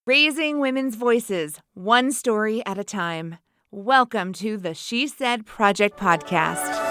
Raising women's voices, one story at a time. Welcome to the She Said Project podcast.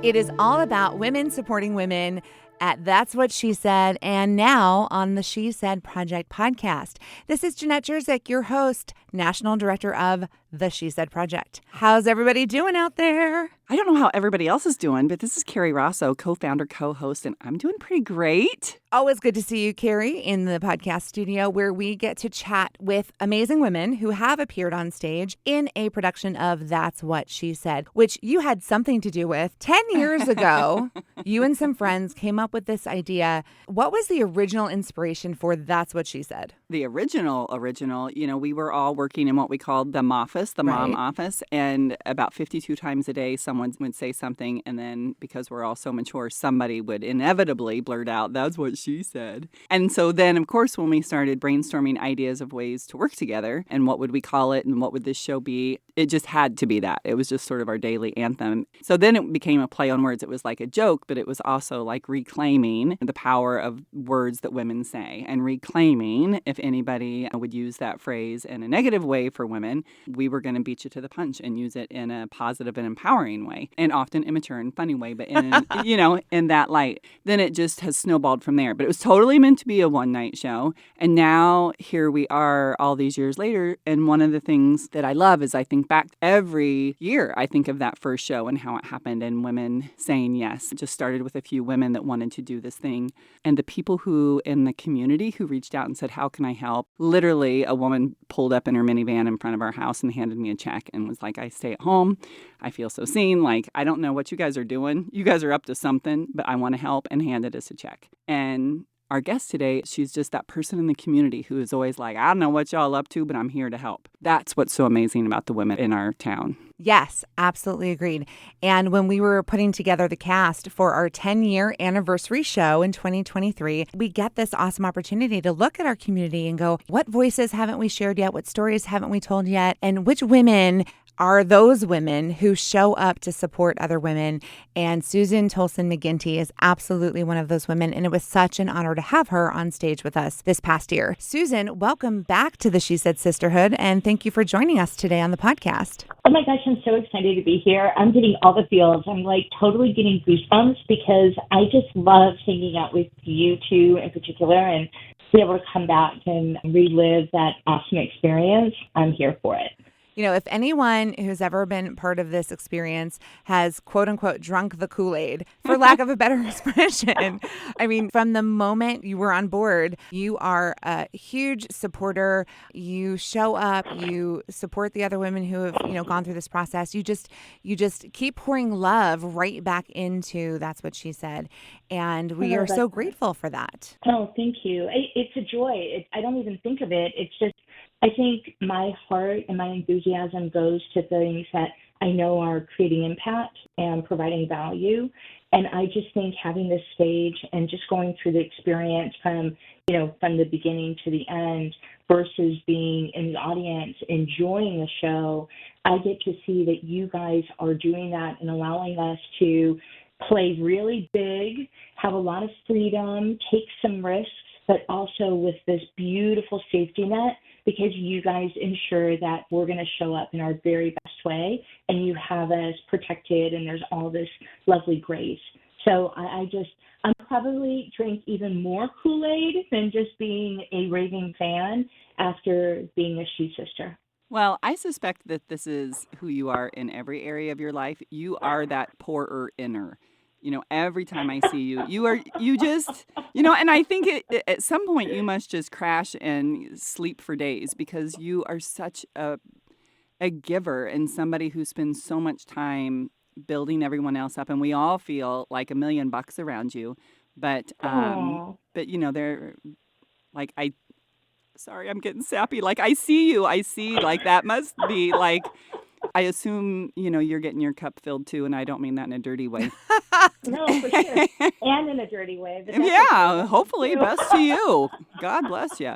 It is all about women supporting women at That's What She Said, and now on the She Said Project podcast. This is Jenette Jerzik, your host, National Director of the She Said Project. How's everybody doing out there? I don't know how everybody else is doing, but this is Kerry Rosso, co-founder, co-host, and I'm doing pretty great. Always good to see you, Kerry, in the podcast studio where we get to chat with amazing women who have appeared on stage in a production of That's What She Said, which you had something to do with. 10 years ago, you and some friends came up with this idea. What was the original inspiration for That's What She Said? The original, we were all working in what we called the MOFfice, the mom office, and about 52 times a day, someone would say something, and then because we're all so mature, somebody would inevitably blurt out, "That's what she said." And so then, of course, when we started brainstorming ideas of ways to work together, and what would we call it, and what would this show be, it just had to be that. It was just sort of our daily anthem. So then it became a play on words. It was like a joke, but it was also like reclaiming the power of words that women say, and reclaiming, if anybody would use that phrase in a negative way for women, we were going to beat you to the punch and use it in a positive and empowering way, and often immature and funny way, but in in that light. Then it just has snowballed from there. But it was totally meant to be a one-night show, and now here we are all these years later, and one of the things that I love is I think back every year, I think of that first show and how it happened, and women saying yes. It just started with a few women that wanted to do this thing, and the people who in the community who reached out and said, "How can I help?" Literally, a woman pulled up in her minivan in front of our house and handed me a check and was like, "I stay at home. I feel so seen. Like, I don't know what you guys are doing. You guys are up to something, but I want to help," and handed us a check. And our guest today, she's just that person in the community who is always like, "I don't know what y'all up to, but I'm here to help." That's what's so amazing about the women in our town. Yes, absolutely agreed. And when we were putting together the cast for our 10-year anniversary show in 2023, we get this awesome opportunity to look at our community and go, what voices haven't we shared yet? What stories haven't we told yet? And which women are those women who show up to support other women? And Susan Toalson McGinty is absolutely one of those women. And it was such an honor to have her on stage with us this past year. Susan, welcome back to the She Said Sisterhood. And thank you for joining us today on the podcast. Oh my gosh, I'm so excited to be here. I'm getting all the feels. I'm like totally getting goosebumps because I just love hanging out with you two in particular and be able to come back and relive that awesome experience. I'm here for it. You know, if anyone who's ever been part of this experience has, quote unquote, drunk the Kool-Aid, for lack of a better expression, I mean, from the moment you were on board, you are a huge supporter. You show up, you support the other women who have, gone through this process. You just keep pouring love right back into That's What She Said. And we are so grateful for that. Oh, thank you. It's a joy. I don't even think of it. It's just, I think my heart and my enthusiasm goes to things that I know are creating impact and providing value. And I just think having this stage and just going through the experience from the beginning to the end versus being in the audience, enjoying the show, I get to see that you guys are doing that and allowing us to play really big, have a lot of freedom, take some risks, but also with this beautiful safety net, because you guys ensure that we're going to show up in our very best way and you have us protected and there's all this lovely grace. So I'm probably drink even more Kool-Aid than just being a raving fan after being a She Sister. Well, I suspect that this is who you are in every area of your life. You are that pourer inner. Every time I see you, and I think at some point you must just crash and sleep for days because you are such a giver and somebody who spends so much time building everyone else up. And we all feel like $1 million around you. But they're like, sorry, I'm getting sappy. Like I see you. I see like that must be like I assume, you're getting your cup filled too, and I don't mean that in a dirty way. No, for sure. And in a dirty way. But that's Yeah, okay. hopefully, best to you. God bless you.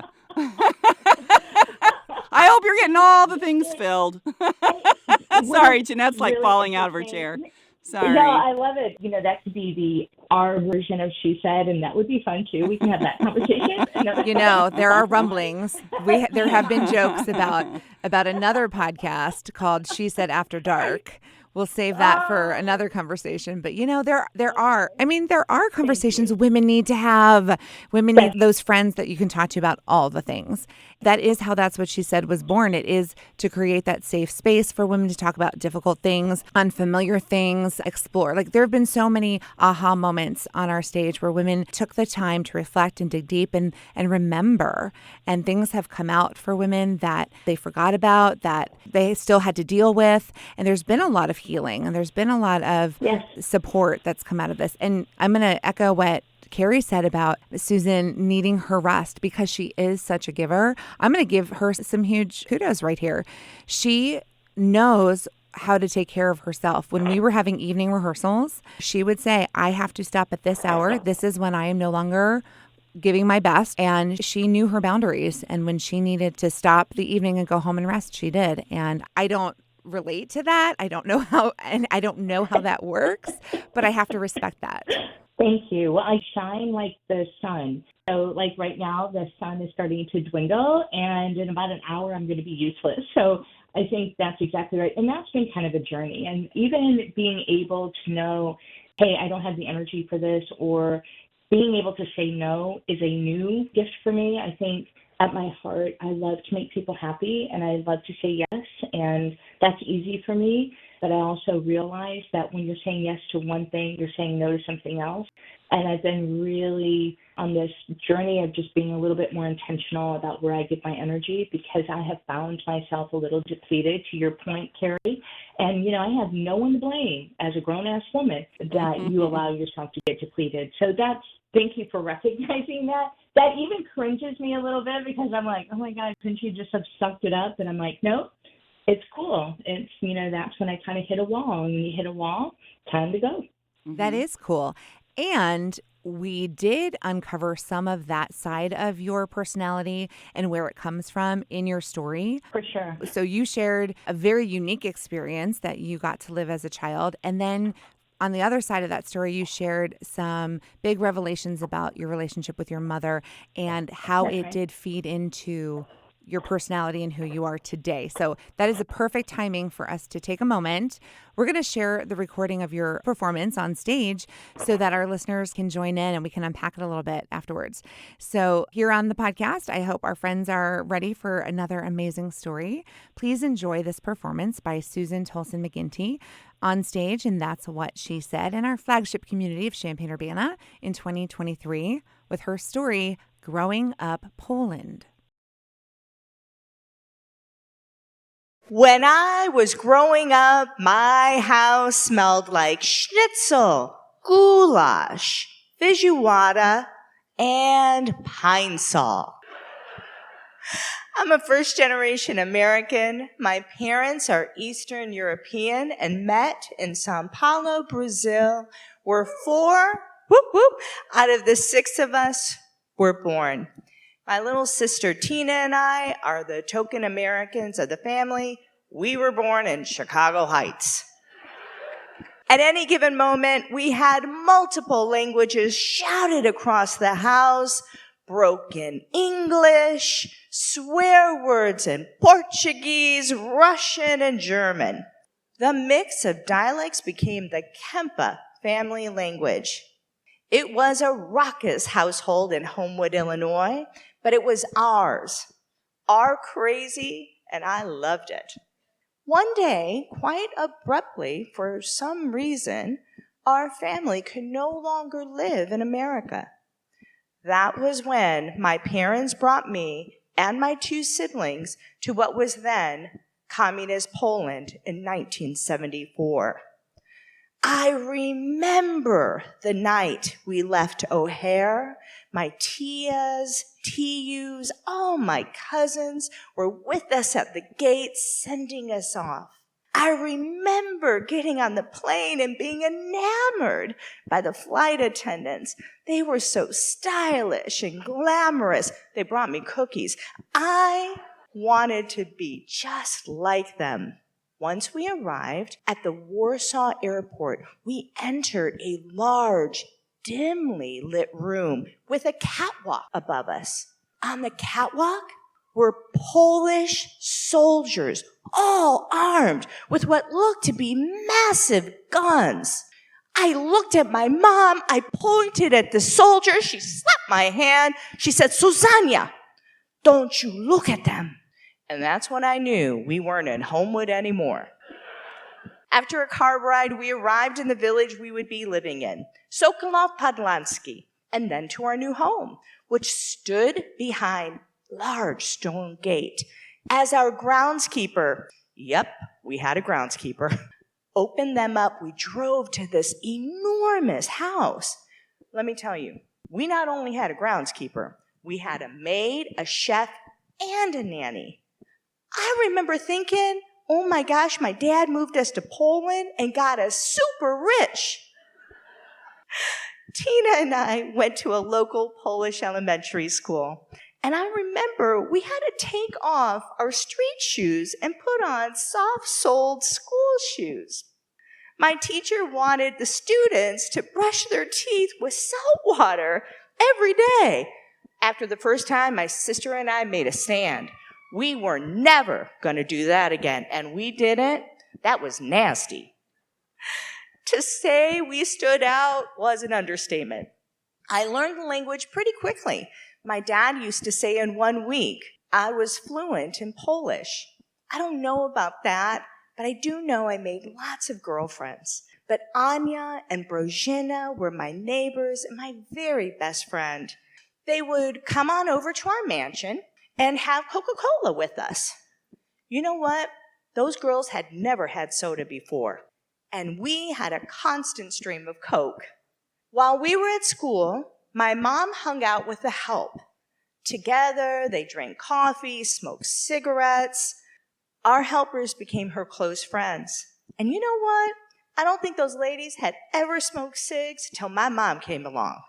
I hope you're getting all the things filled. Sorry, Jeanette's like Really falling out of her interesting. chair. No, Sorry. I love it. That could be our version of She Said, and that would be fun too. We can have that conversation another time. There are rumblings. There have been jokes about another podcast called She Said After Dark. We'll save that for another conversation. But there are conversations women need to have. Women need those friends that you can talk to about all the things. That is how That's What She Said was born. It is to create that safe space for women to talk about difficult things, unfamiliar things, explore. Like there have been so many aha moments on our stage where women took the time to reflect and dig deep and remember. And things have come out for women that they forgot about, that they still had to deal with. And there's been a lot of healing and there's been a lot of support that's come out of this. And I'm going to echo what Kerry said about Susan needing her rest because she is such a giver. I'm going to give her some huge kudos right here. She knows how to take care of herself. When we were having evening rehearsals, she would say, I have to stop at this hour. This is when I am no longer giving my best. And she knew her boundaries. And when she needed to stop the evening and go home and rest, she did. And I don't relate to that. I don't know how that works, but I have to respect that. Thank you. Well, I shine like the sun. So like right now, the sun is starting to dwindle, and in about an hour, I'm going to be useless. So I think that's exactly right. And that's been kind of a journey. And even being able to know, hey, I don't have the energy for this, or being able to say no is a new gift for me. I think at my heart, I love to make people happy, and I love to say yes, and that's easy for me. But I also realize that when you're saying yes to one thing, you're saying no to something else. And I've been really on this journey of just being a little bit more intentional about where I get my energy, because I have found myself a little depleted, to your point, Kerry. And, I have no one to blame as a grown-ass woman that you allow yourself to get depleted. So thank you for recognizing that. That even cringes me a little bit, because I'm like, oh my God, couldn't you just have sucked it up? And I'm like, nope. It's cool. It's, that's when I kind of hit a wall. And when you hit a wall, time to go. That is cool. And we did uncover some of that side of your personality and where it comes from in your story. For sure. So you shared a very unique experience that you got to live as a child. And then on the other side of that story, you shared some big revelations about your relationship with your mother and how it did feed into your personality and who you are today. So that is a perfect timing for us to take a moment. We're going to share the recording of your performance on stage so that our listeners can join in and we can unpack it a little bit afterwards. So here on the podcast, I hope our friends are ready for another amazing story. Please enjoy this performance by Susan Toalson McGinty on stage, and That's What She Said, in our flagship community of Champaign-Urbana in 2023 with her story, Growing Up Poland. When I was growing up, my house smelled like schnitzel, goulash, feijoada, and pine sol. I'm a first-generation American. My parents are Eastern European and met in Sao Paulo, Brazil, where 4 out of the 6 of us were born. My little sister Tina and I are the token Americans of the family. We were born in Chicago Heights. At any given moment, we had multiple languages shouted across the house, broken English, swear words in Portuguese, Russian, and German. The mix of dialects became the Kempa family language. It was a raucous household in Homewood, Illinois, but it was ours. Our crazy, and I loved it. One day, quite abruptly, for some reason, our family could no longer live in America. That was when my parents brought me and my 2 siblings to what was then Communist Poland in 1974. I remember the night we left O'Hare. My tias, TUs, all my cousins were with us at the gate, sending us off. I remember getting on the plane and being enamored by the flight attendants. They were so stylish and glamorous. They brought me cookies. I wanted to be just like them. Once we arrived at the Warsaw airport, we entered a large, dimly lit room with a catwalk above us. On the catwalk were Polish soldiers, all armed with what looked to be massive guns. I looked at my mom. I pointed at the soldier. She slapped my hand. She said, "Susanna, don't you look at them." And that's when I knew we weren't in Homewood anymore. After a car ride, we arrived in the village we would be living in, Sokolov-Podlansky, and then to our new home, which stood behind large stone gate. As our groundskeeper, yep, we had a groundskeeper, opened them up, we drove to this enormous house. Let me tell you, we not only had a groundskeeper, we had a maid, a chef, and a nanny. I remember thinking, oh my gosh, my dad moved us to Poland and got us super rich. Tina and I went to a local Polish elementary school. And I remember we had to take off our street shoes and put on soft-soled school shoes. My teacher wanted the students to brush their teeth with salt water every day. After the first time, my sister and I made a stand. We were never going to do that again, and we didn't. That was nasty. To say we stood out was an understatement. I learned the language pretty quickly. My dad used to say in 1 week, I was fluent in Polish. I don't know about that, but I do know I made lots of girlfriends. But Anya and Brozhina were my neighbors and my very best friend. They would come on over to our mansion and have Coca-Cola with us. You know what? Those girls had never had soda before, and we had a constant stream of Coke. While we were at school, my mom hung out with the help. Together, they drank coffee, smoked cigarettes. Our helpers became her close friends. And you know what? I don't think those ladies had ever smoked cigs till my mom came along.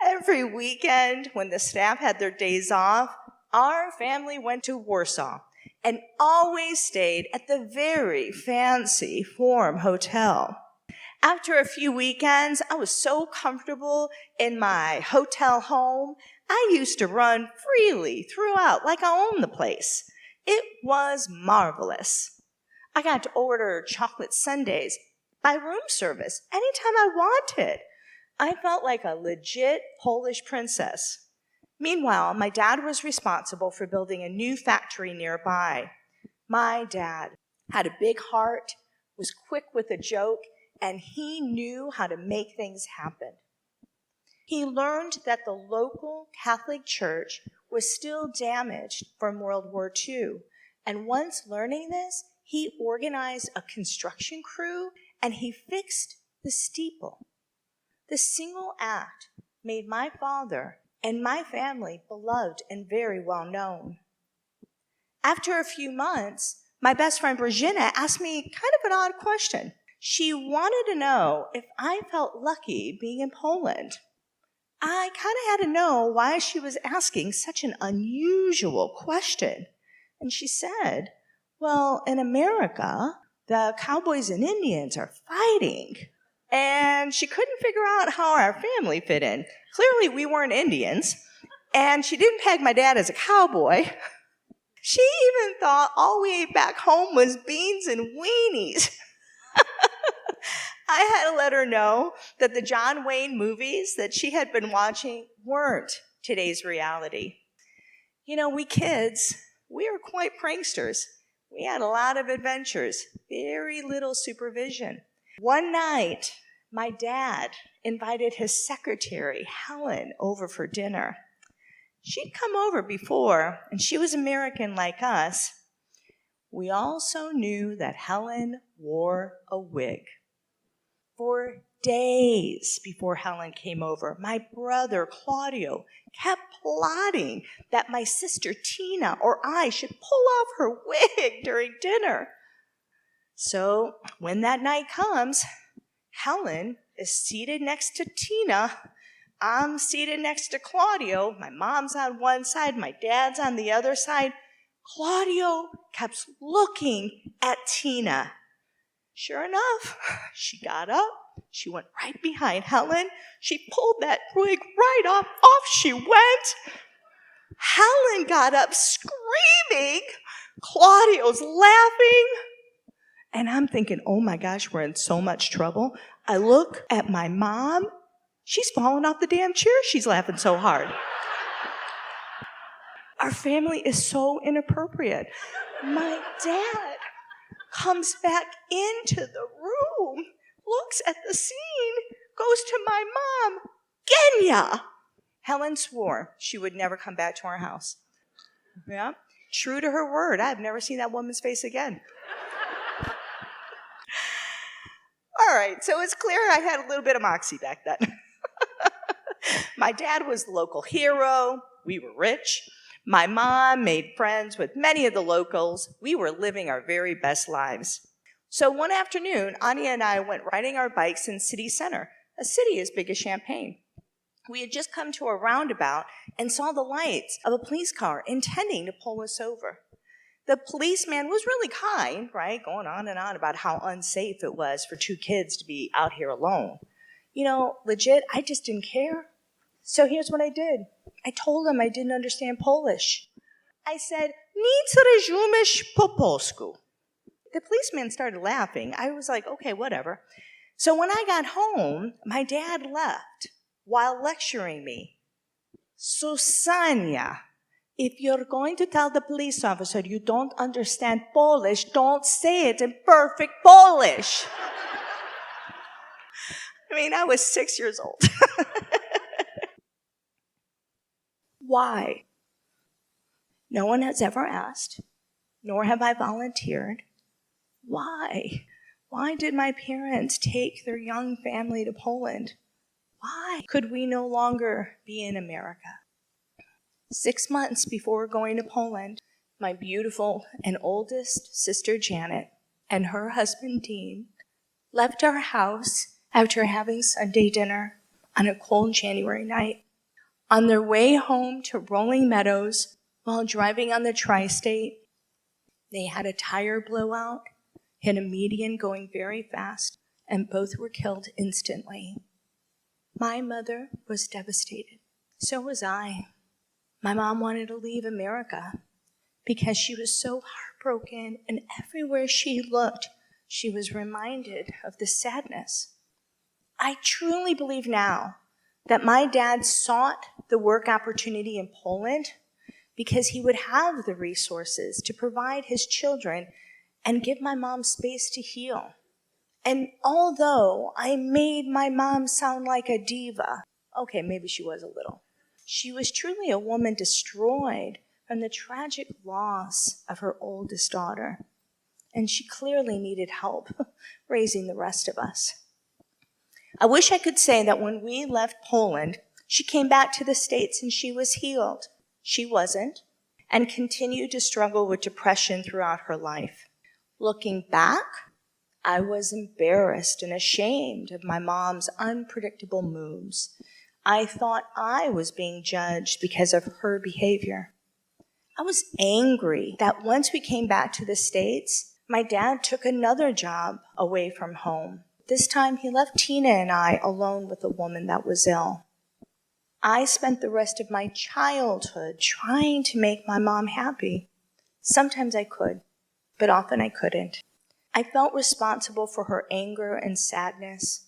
Every weekend, when the staff had their days off, our family went to Warsaw and always stayed at the very fancy Forum Hotel. After a few weekends, I was so comfortable in my hotel home, I used to run freely throughout like I owned the place. It was marvelous. I got to order chocolate sundaes by room service anytime I wanted. I felt like a legit Polish princess. Meanwhile, my dad was responsible for building a new factory nearby. My dad had a big heart, was quick with a joke, and he knew how to make things happen. He learned that the local Catholic Church was still damaged from World War II, and once learning this, he organized a construction crew and he fixed the steeple. The single act made my father and my family beloved and very well known. After a few months, my best friend Brozhina asked me kind of an odd question. She wanted to know if I felt lucky being in Poland. I kind of had to know why she was asking such an unusual question. And she said, well, in America, the cowboys and Indians are fighting. And she couldn't figure out how our family fit in. Clearly, we weren't Indians. And she didn't peg my dad as a cowboy. She even thought all we ate back home was beans and weenies. I had to let her know that the John Wayne movies that she had been watching weren't today's reality. You know, we kids, we were quite pranksters. We had a lot of adventures, very little supervision. One night, my dad invited his secretary, Helen, over for dinner. She'd come over before, and she was American like us. We also knew that Helen wore a wig. For days before Helen came over, my brother Claudio kept plotting that my sister Tina or I should pull off her wig during dinner. So when that night comes, Helen is seated next to Tina. I'm seated next to Claudio. My mom's on one side, my dad's on the other side. Claudio kept looking at Tina. Sure enough, she got up. She went right behind Helen. She pulled that wig right off. Off she went. Helen got up screaming. Claudio's laughing. And I'm thinking, oh my gosh, we're in so much trouble. I look at my mom. She's falling off the damn chair. She's laughing so hard. Our family is so inappropriate. My dad comes back into the room, looks at the scene, goes to my mom, Genya. Helen swore she would never come back to our house. Yeah, true to her word. I've never seen that woman's face again. All right, so it's clear I had a little bit of moxie back then. My dad was the local hero. We were rich. My mom made friends with many of the locals. We were living our very best lives. So one afternoon, Anya and I went riding our bikes in city center, a city as big as Champaign. We had just come to a roundabout and saw the lights of a police car intending to pull us over. The policeman was really kind, right, going on and on about how unsafe it was for two kids to be out here alone. You know, legit, I just didn't care. So here's what I did. I told him I didn't understand Polish. I said, "Nic rozumiesz po polsku." The policeman started laughing. I was like, okay, whatever. So when I got home, my dad left while lecturing me. Susania, if you're going to tell the police officer you don't understand Polish, don't say it in perfect Polish. I mean, I was 6 years old. Why? No one has ever asked, nor have I volunteered. Why? Why did my parents take their young family to Poland? Why could we no longer be in America? 6 months before going to Poland, my beautiful and oldest sister Janet and her husband Dean left our house after having Sunday dinner on a cold January night. On their way home to Rolling Meadows while driving on the tri-state, they had a tire blowout, hit a median going very fast, and both were killed instantly. My mother was devastated. So was I. My mom wanted to leave America because she was so heartbroken, and everywhere she looked, she was reminded of the sadness. I truly believe now that my dad sought the work opportunity in Poland because he would have the resources to provide his children and give my mom space to heal. And although I made my mom sound like a diva, okay, maybe she was a little, she was truly a woman destroyed from the tragic loss of her oldest daughter. And she clearly needed help raising the rest of us. I wish I could say that when we left Poland, she came back to the States and she was healed. She wasn't, and continued to struggle with depression throughout her life. Looking back, I was embarrassed and ashamed of my mom's unpredictable moods. I thought I was being judged because of her behavior. I was angry that once we came back to the States, my dad took another job away from home. This time he left Tina and I alone with a woman that was ill. I spent the rest of my childhood trying to make my mom happy. Sometimes I could, but often I couldn't. I felt responsible for her anger and sadness.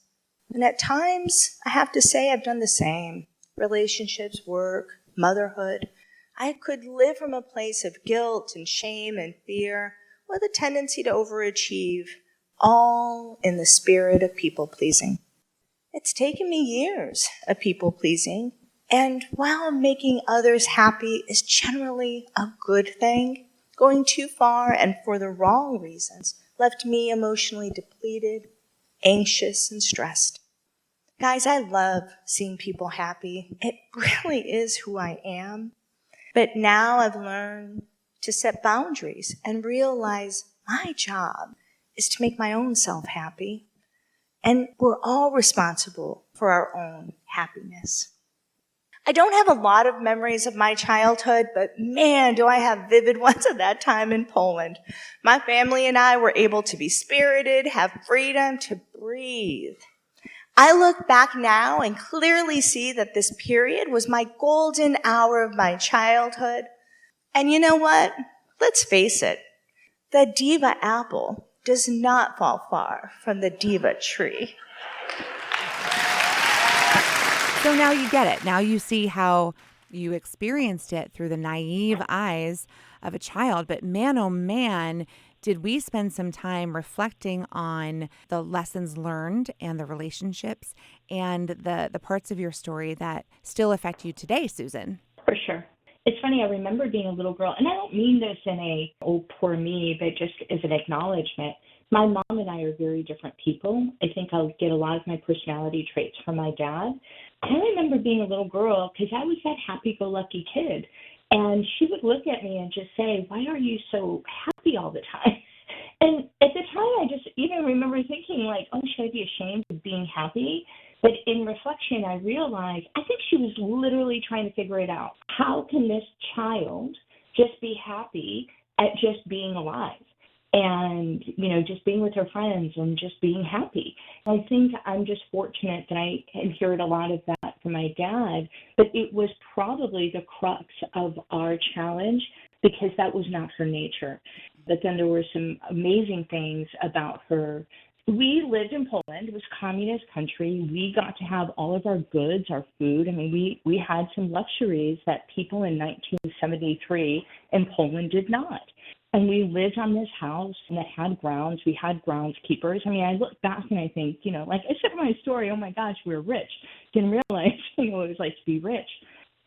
And at times, I have to say I've done the same. Relationships, work, motherhood. I could live from a place of guilt and shame and fear with a tendency to overachieve, all in the spirit of people-pleasing. It's taken me years of people-pleasing, and while making others happy is generally a good thing, going too far and for the wrong reasons left me emotionally depleted, anxious, and stressed. Guys, I love seeing people happy. It really is who I am. But now I've learned to set boundaries and realize my job is to make my own self happy. And we're all responsible for our own happiness. I don't have a lot of memories of my childhood, but man, do I have vivid ones of that time in Poland. My family and I were able to be spirited, have freedom to breathe. I look back now and clearly see that this period was my golden hour of my childhood. And you know what? Let's face it, the diva apple does not fall far from the diva tree. So now you get it. Now you see how you experienced it through the naive eyes of a child. But man, oh man, did we spend some time reflecting on the lessons learned and the relationships and the parts of your story that still affect you today, Susan? For sure. It's funny, I remember being a little girl, and I don't mean this in a, oh, poor me, but just as an acknowledgement. My mom and I are very different people. I think I'll get a lot of my personality traits from my dad. I remember being a little girl because I was that happy-go-lucky kid. And she would look at me and just say, why are you so happy all the time? And at the time, I just even remember thinking like, oh, should I be ashamed of being happy? But in reflection, I realized I think she was literally trying to figure it out. How can this child just be happy at just being alive? And, just being with her friends and just being happy. I think I'm just fortunate that I inherited a lot of that from my dad, but it was probably the crux of our challenge because that was not her nature. But then there were some amazing things about her. We lived in Poland. It was a communist country. We got to have all of our goods, our food. I mean, we had some luxuries that people in 1973 in Poland did not. And we lived on this house that had grounds. We had groundskeepers. I mean, I look back and I think, like I said in my story, oh my gosh, we were rich. Didn't realize, what it was like to be rich.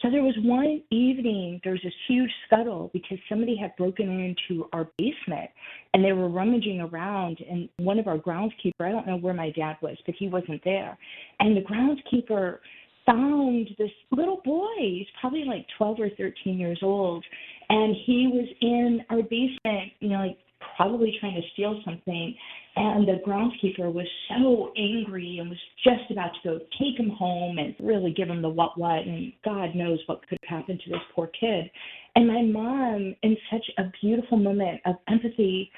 So there was one evening, there was this huge scuttle because somebody had broken into our basement and they were rummaging around, and one of our groundskeeper, I don't know where my dad was, but he wasn't there. And the groundskeeper found this little boy. He's probably like 12 or 13 years old. And he was in our basement, like probably trying to steal something. And the groundskeeper was so angry and was just about to go take him home and really give him the what. And God knows what could have happened to this poor kid. And my mom, in such a beautiful moment of empathy,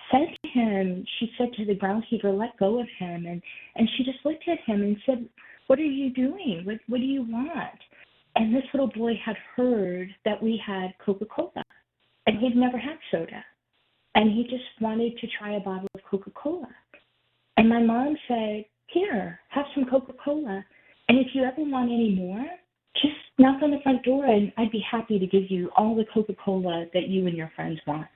said to him, she said to the groundskeeper, let go of him. And she just looked at him and said, what are you doing? What do you want? And this little boy had heard that we had Coca-Cola, and he'd never had soda. And he just wanted to try a bottle of Coca-Cola. And my mom said, here, have some Coca-Cola. And if you ever want any more, just knock on the front door, and I'd be happy to give you all the Coca-Cola that you and your friends want.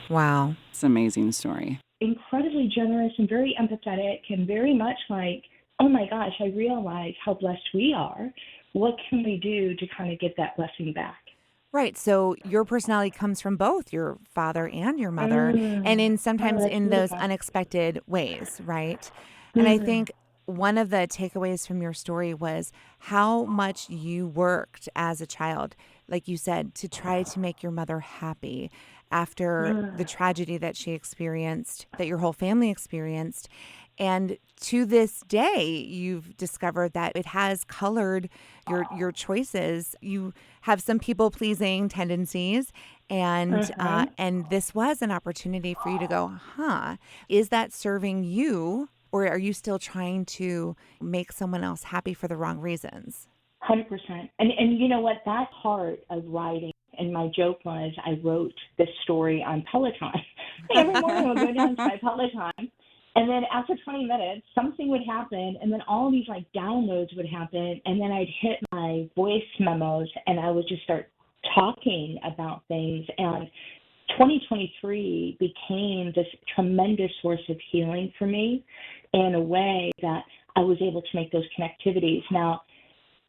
Wow. It's an amazing story. Incredibly generous and very empathetic and very much like, oh my gosh, I realize how blessed we are. What can we do to kind of get that blessing back? Right. So your personality comes from both your father and your mother, and sometimes in those unexpected ways, right? And I think one of the takeaways from your story was how much you worked as a child, like you said, to try to make your mother happy after the tragedy that she experienced, that your whole family experienced. And to this day, you've discovered that it has colored your choices. You have some people-pleasing tendencies, and this was an opportunity for you to go, is that serving you, or are you still trying to make someone else happy for the wrong reasons? 100%. And you know what? That part of writing, and my joke was I wrote this story on Peloton. Every morning I would go down to my Peloton. And then after 20 minutes, something would happen, and then all these like downloads would happen, and then I'd hit my voice memos, and I would just start talking about things. And 2023 became this tremendous source of healing for me in a way that I was able to make those connectivities. Now,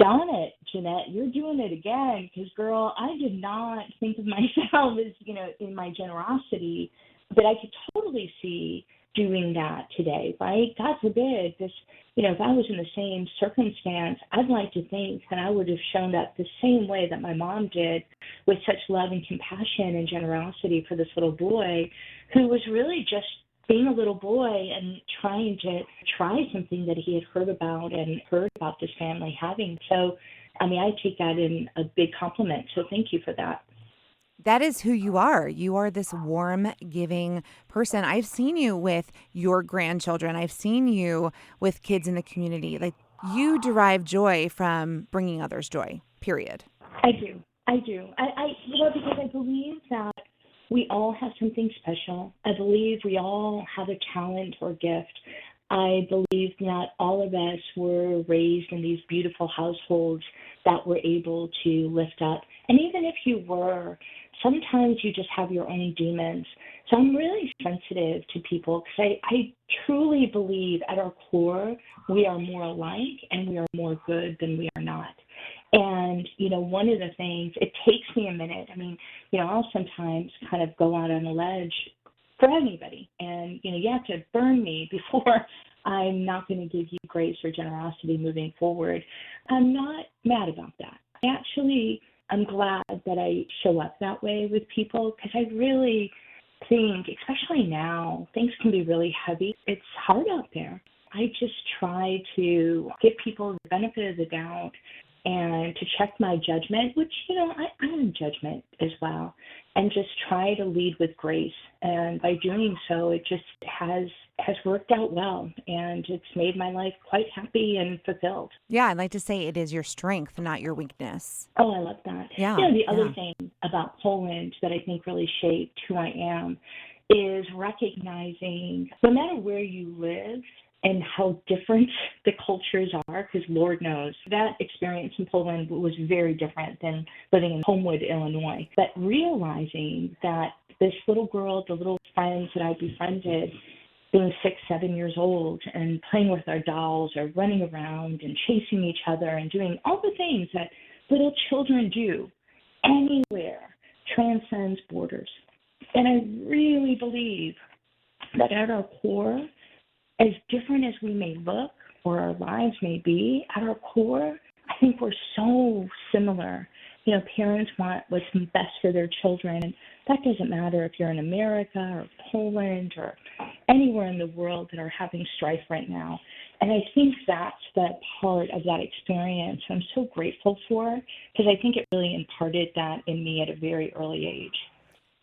darn it, Jenette, you're doing it again, because, girl, I did not think of myself as, in my generosity, but I could totally see doing that today, right? God forbid this, if I was in the same circumstance, I'd like to think that I would have shown up the same way that my mom did, with such love and compassion and generosity for this little boy who was really just being a little boy and trying to try something that he had heard about and heard about this family having. So, I mean, I take that in a big compliment. So thank you for that. That is who you are. You are this warm, giving person. I've seen you with your grandchildren. I've seen you with kids in the community. Like, you derive joy from bringing others joy, period. I do. Because I believe that we all have something special. I believe we all have a talent or gift. I believe that all of us were raised in these beautiful households that were able to lift up. And even if you were, sometimes you just have your own demons. So I'm really sensitive to people because I truly believe at our core we are more alike and we are more good than we are not. And, one of the things, it takes me a minute. I mean, I'll sometimes kind of go out on a ledge for anybody. And, you have to burn me before I'm not going to give you grace or generosity moving forward. I'm not mad about that. I'm glad that I show up that way with people because I really think, especially now, things can be really heavy. It's hard out there. I just try to give people the benefit of the doubt and to check my judgment, which, I'm in judgment as well, and just try to lead with grace. And by doing so, it just has worked out well, and it's made my life quite happy and fulfilled. Yeah, I'd like to say it is your strength, not your weakness. Oh, I love that. Yeah. The other thing about Poland that I think really shaped who I am is recognizing no matter where you live, and how different the cultures are, because Lord knows that experience in Poland was very different than living in Homewood, Illinois. But realizing that this little girl, the little friends that I befriended, being 6, 7 years old and playing with our dolls or running around and chasing each other and doing all the things that little children do anywhere transcends borders. And I really believe that at our core, as different as we may look or our lives may be, at our core, I think we're so similar. Parents want what's best for their children, and that doesn't matter if you're in America or Poland or anywhere in the world that are having strife right now. And I think that's that part of that experience I'm so grateful for, because I think it really imparted that in me at a very early age.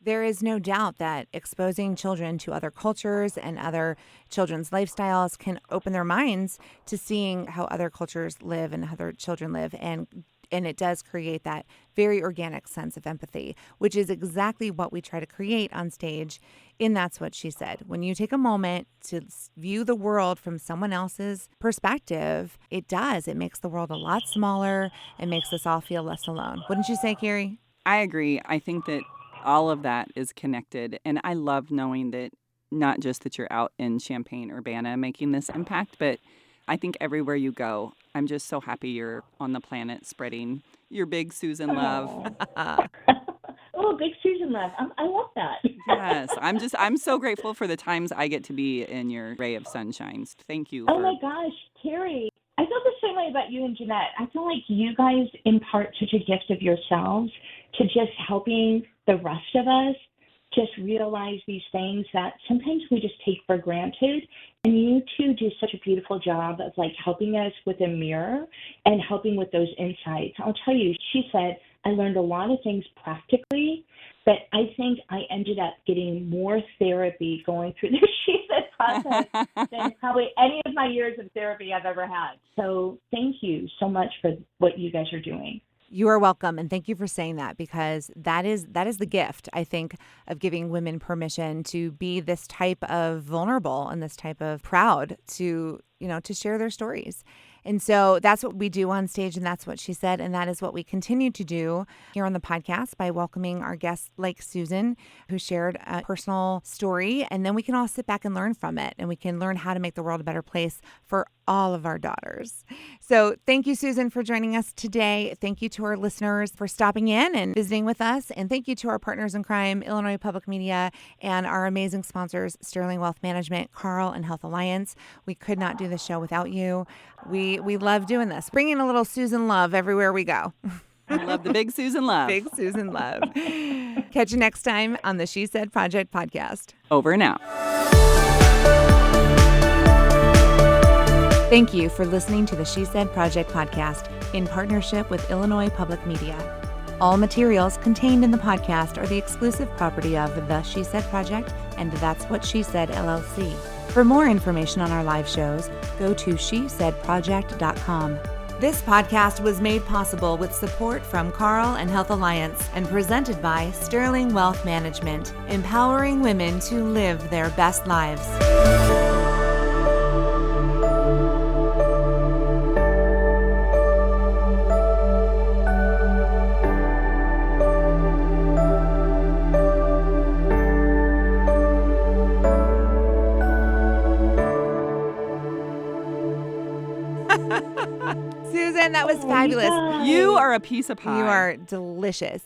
There is no doubt that exposing children to other cultures and other children's lifestyles can open their minds to seeing how other cultures live and how other children live. And it does create that very organic sense of empathy, which is exactly what we try to create on stage in That's What She Said. When you take a moment to view the world from someone else's perspective, it makes the world a lot smaller and makes us all feel less alone. Wouldn't you say, Kerry? I agree. I think that all of that is connected. And I love knowing that not just that you're out in Champaign-Urbana making this impact, but I think everywhere you go, I'm just so happy you're on the planet spreading your big Susan love. Oh, big Susan love. I love that. Yes. I'm so grateful for the times I get to be in your ray of sunshine. Thank you. Oh my gosh, Kerry. I feel the same way about you and Jenette. I feel like you guys impart such a gift of yourselves to just helping the rest of us just realize these things that sometimes we just take for granted. And you two do such a beautiful job of helping us with a mirror and helping with those insights. I'll tell you, she said, I learned a lot of things practically, but I think I ended up getting more therapy going through this she said process than probably any of my years of therapy I've ever had. So thank you so much for what you guys are doing. You are welcome, and thank you for saying that, because that is the gift, I think, of giving women permission to be this type of vulnerable and this type of proud to share their stories. And so that's what we do on stage, and that's what she said, and that is what we continue to do here on the podcast by welcoming our guests like Susan, who shared a personal story, and then we can all sit back and learn from it, and we can learn how to make the world a better place for all of our daughters. So thank you, Susan, for joining us today. Thank you to our listeners for stopping in and visiting with us, and thank you to our partners in crime, Illinois Public Media, and our amazing sponsors, Sterling Wealth Management, Carl, and Health Alliance. We could not do the show without you. We love doing this, bringing a little Susan love everywhere we go. I love the big Susan love. Big Susan love. Catch you next time on the She Said Project podcast. Over and out. Thank you for listening to the She Said Project podcast in partnership with Illinois Public Media. All materials contained in the podcast are the exclusive property of the She Said Project and That's What She Said, LLC. For more information on our live shows, go to shesaidproject.com. This podcast was made possible with support from Carl and Health Alliance and presented by Sterling Wealth Management, empowering women to live their best lives. Susan, that was fabulous. God. You are a piece of pie. You are delicious.